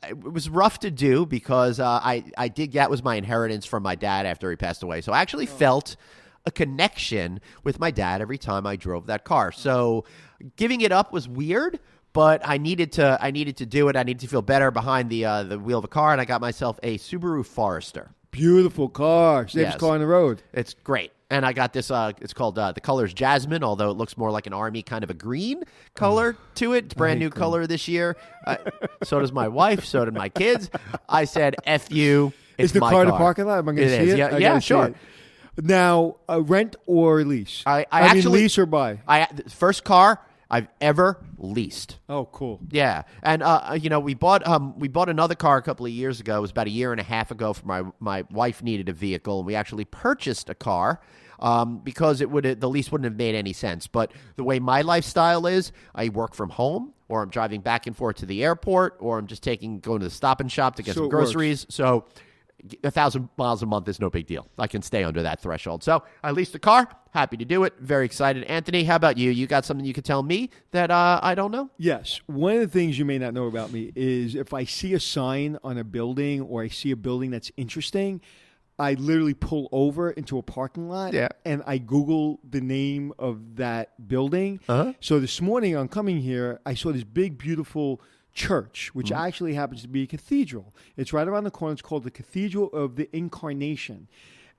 It was rough to do because that was my inheritance from my dad after he passed away. So I actually felt a connection with my dad every time I drove that car. So giving it up was weird, but I needed to do it. I needed to feel better behind the wheel of a car, and I got myself a Subaru Forester. Beautiful car. Safest car on the road. It's great. And I got this, it's called, the color's Jasmine, although it looks more like an army kind of a green color to it. It's brand new color this year. So does my wife. So did my kids. I said, F you. It's Is the my car in the parking lot? Am I going to see it? Yeah, sure. Now, rent or lease? I mean, lease or buy? First car I've ever leased. Oh, cool. Yeah, and we bought another car a couple of years ago. It was about a year and a half ago. For my wife needed a vehicle, and we actually purchased a car because the lease wouldn't have made any sense. But the way my lifestyle is, I work from home, or I'm driving back and forth to the airport, or I'm just going to the Stop and Shop to get some groceries. So 1,000 miles a month is no big deal. I can stay under that threshold. So I leased a car. Happy to do it. Very excited. Anthony, how about you? You got something you could tell me that I don't know? Yes. One of the things you may not know about me is if I see a sign on a building or I see a building that's interesting, I literally pull over into a parking lot and I Google the name of that building. So this morning on coming here, I saw this big, beautiful church, which actually happens to be a cathedral. It's right around the corner. It's called the Cathedral of the Incarnation.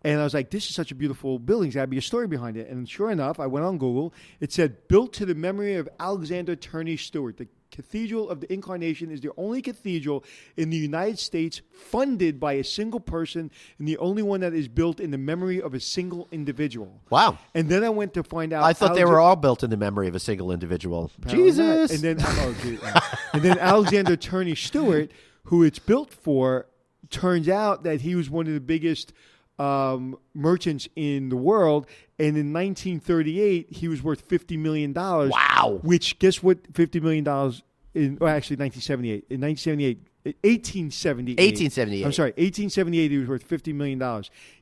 And I was like, this is such a beautiful building. There's got to be a story behind it. And sure enough, I went on Google. It said, built to the memory of Alexander Turney Stewart. The Cathedral of the Incarnation is the only cathedral in the United States funded by a single person and the only one that is built in the memory of a single individual. Wow. And then I went to find out. I thought they were all built in the memory of a single individual. Jesus. And then Alexander Turney Stewart, who it's built for, turns out that he was one of the biggest merchants in the world, and in 1938 he was worth $50 million. Wow! Which, guess what? $50 million actually 1978. In 1878. I'm sorry, 1878 he was worth $50 million.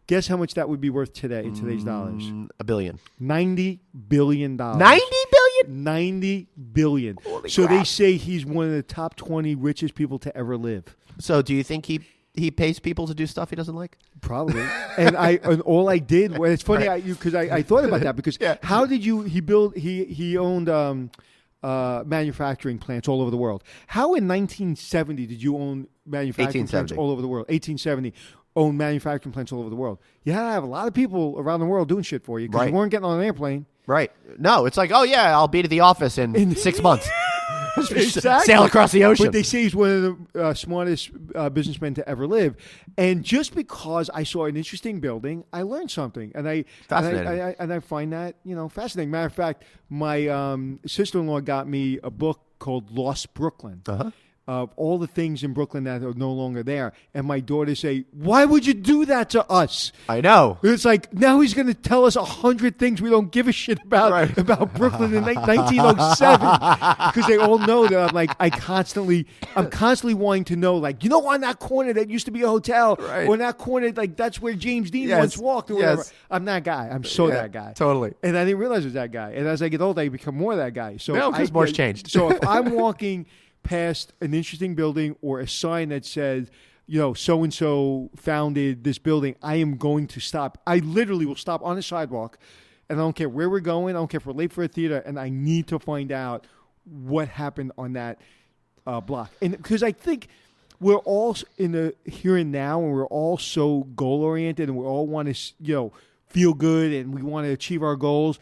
Guess how much that would be worth today in today's dollars? $1 billion. $90 billion. $90 billion? $90 billion. Holy so crap. They say he's one of the top 20 richest people to ever live. So do you think he pays people to do stuff he doesn't like? Probably. and all I did was, it's funny because I thought about that because how did he owned manufacturing plants all over the world. How in 1970 did you own manufacturing plants all over the world? 1870 own manufacturing plants all over the world. You had to have a lot of people around the world doing shit for you because you weren't getting on an airplane. Right. No, it's like, oh yeah, I'll be to the office in 6 months. Exactly. Sail across the ocean. But they say he's one of the smartest businessmen to ever live. And just because I saw an interesting building, I learned something. And I find that, fascinating. Matter of fact, my sister-in-law got me a book called Lost Brooklyn. Of all the things in Brooklyn that are no longer there. And my daughters say, why would you do that to us? I know. It's like, now he's going to tell us 100 things we don't give a shit about Brooklyn in 1907. Because they all know that I'm constantly wanting to know, on that corner that used to be a hotel. Right. Or in that corner, that's where James Dean once walked or whatever. I'm that guy. I'm that guy. Totally. And I didn't realize it was that guy. And as I get older, I become more that guy. So because more's changed. So if I'm walking past an interesting building or a sign that says, so-and-so founded this building, I am going to stop. I literally will stop on the sidewalk, and I don't care where we're going. I don't care if we're late for a theater, and I need to find out what happened on that block. And because I think we're all in the here and now, and we're all so goal-oriented, and we all want to, feel good, and we want to achieve our goals.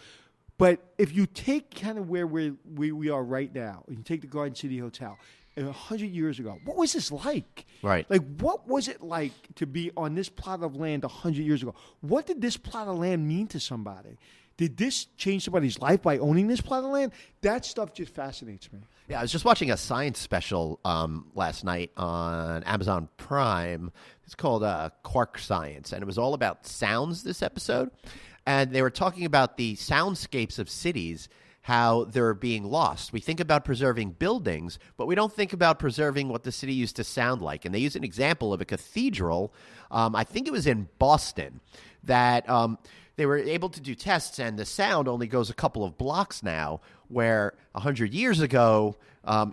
But if you take kind of where we are right now, and you take the Garden City Hotel, 100 years ago, what was this like? Right. What was it like to be on this plot of land 100 years ago? What did this plot of land mean to somebody? Did this change somebody's life by owning this plot of land? That stuff just fascinates me. Yeah, I was just watching a science special last night on Amazon Prime. It's called Quark Science, and it was all about sounds this episode. And they were talking about the soundscapes of cities, how they're being lost. We think about preserving buildings, but we don't think about preserving what the city used to sound like. And they use an example of a cathedral, I think it was in Boston, that they were able to do tests, and the sound only goes a couple of blocks now, where 100 years ago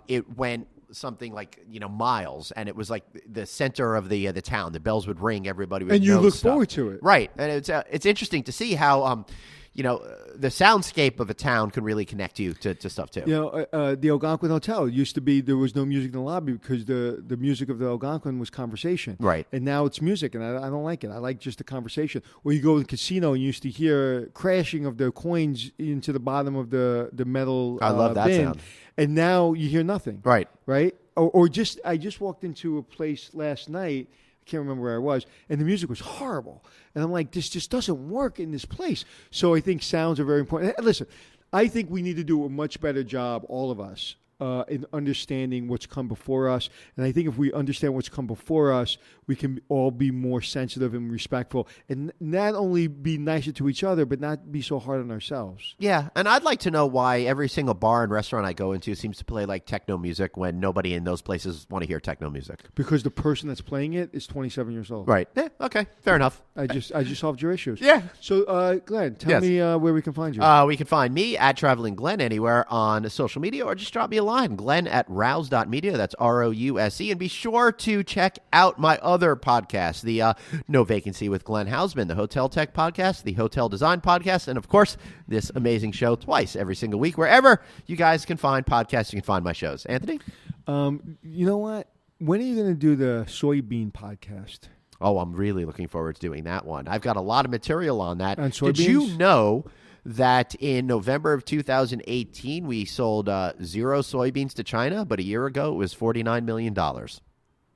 it went something like miles, and it was like the center of the town. The bells would ring, everybody would know. And you look stuff. forward to it, right? And it's interesting to see how the soundscape of a town can really connect you to stuff too. The Algonquin Hotel used to be, there was no music in the lobby because the music of the Algonquin was conversation. Right. And now it's music, and I don't like it. I like just the conversation. Or you go to the casino and you used to hear crashing of the coins into the bottom of the metal I love that bin. sound. And now you hear nothing. Right. Right? I just walked into a place last night, I can't remember where I was, and the music was horrible. And I'm like, this just doesn't work in this place. So I think sounds are very important. Listen, I think we need to do a much better job, all of us, in understanding what's come before us. And I think if we understand what's come before us, we can all be more sensitive and respectful, and not only be nicer to each other, but not be so hard on ourselves. Yeah, and I'd like to know why every single bar and restaurant I go into seems to play like techno music when nobody in those places want to hear techno music. Because the person that's playing it is 27 years old. Right. Okay. Fair enough. I just solved your issues. Yeah. So, Glenn, tell me where we can find you. We can find me at Traveling Glenn anywhere on social media, or just drop me a line, Glenn@rouse.media. That's ROUSE. And be sure to check out my other podcast, the No Vacancy with Glenn Haussman, the Hotel Tech Podcast, the Hotel Design Podcast, and, of course, this amazing show twice every single week. Wherever you guys can find podcasts, you can find my shows. Anthony? You know what? When are you going to do the soybean podcast? Oh, I'm really looking forward to doing that one. I've got a lot of material on that. On soybeans? Did you know that in November of 2018, we sold 0 soybeans to China, but a year ago it was $49 million.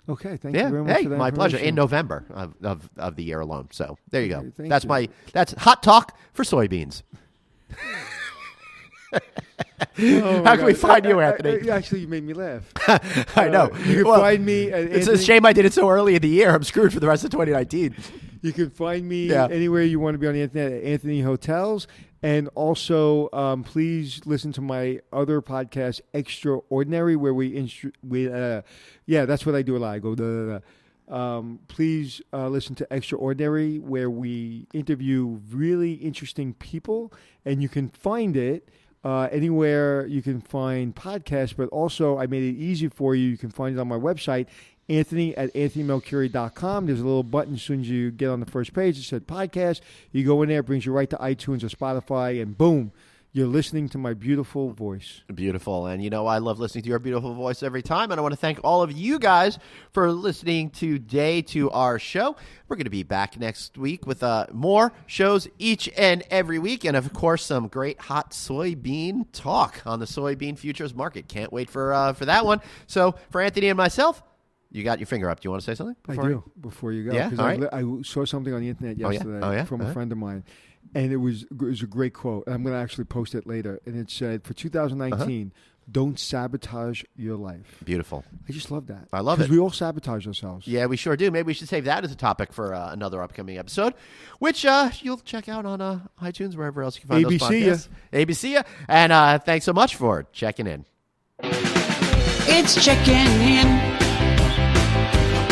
Okay, thank you very much for that. My pleasure. In November of the year alone. So there you go. Okay, That's hot talk for soybeans. How can we find you, Anthony? Actually, you made me laugh. I know. You can find me at It's a shame I did it so early in the year. I'm screwed for the rest of 2019. You can find me anywhere you want to be on the internet at Anthony Hotels. And also, please listen to my other podcast, Extraordinary, where that's what I do a lot. I go, please listen to Extraordinary, where we interview really interesting people. And you can find it anywhere you can find podcasts. But also, I made it easy for you. You can find it on my website, Anthony@AnthonyMelchiorri.com. There's a little button as soon as you get on the first page. It said podcast. You go in there, it brings you right to iTunes or Spotify, and boom, you're listening to my beautiful voice. Beautiful. And you know, I love listening to your beautiful voice every time. And I want to thank all of you guys for listening today to our show. We're going to be back next week with more shows each and every week. And, of course, some great hot soybean talk on the soybean futures market. Can't wait for that one. So for Anthony and myself, you got your finger up. Do you want to say something? I do, before you go. Yeah, all right. I saw something on the internet yesterday from a friend of mine, and it was a great quote. I'm going to actually post it later. And it said, for 2019, don't sabotage your life. Beautiful. I just love that. I love it. Because we all sabotage ourselves. Yeah, we sure do. Maybe we should save that as a topic for another upcoming episode, which you'll check out on iTunes, wherever else you can find those podcasts. ABC. And thanks so much for checking in. It's checking in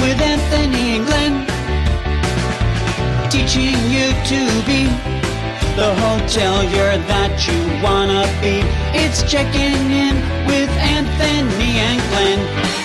with Anthony and Glenn, teaching you to be the hotelier that you wanna be. It's checking in with Anthony and Glenn.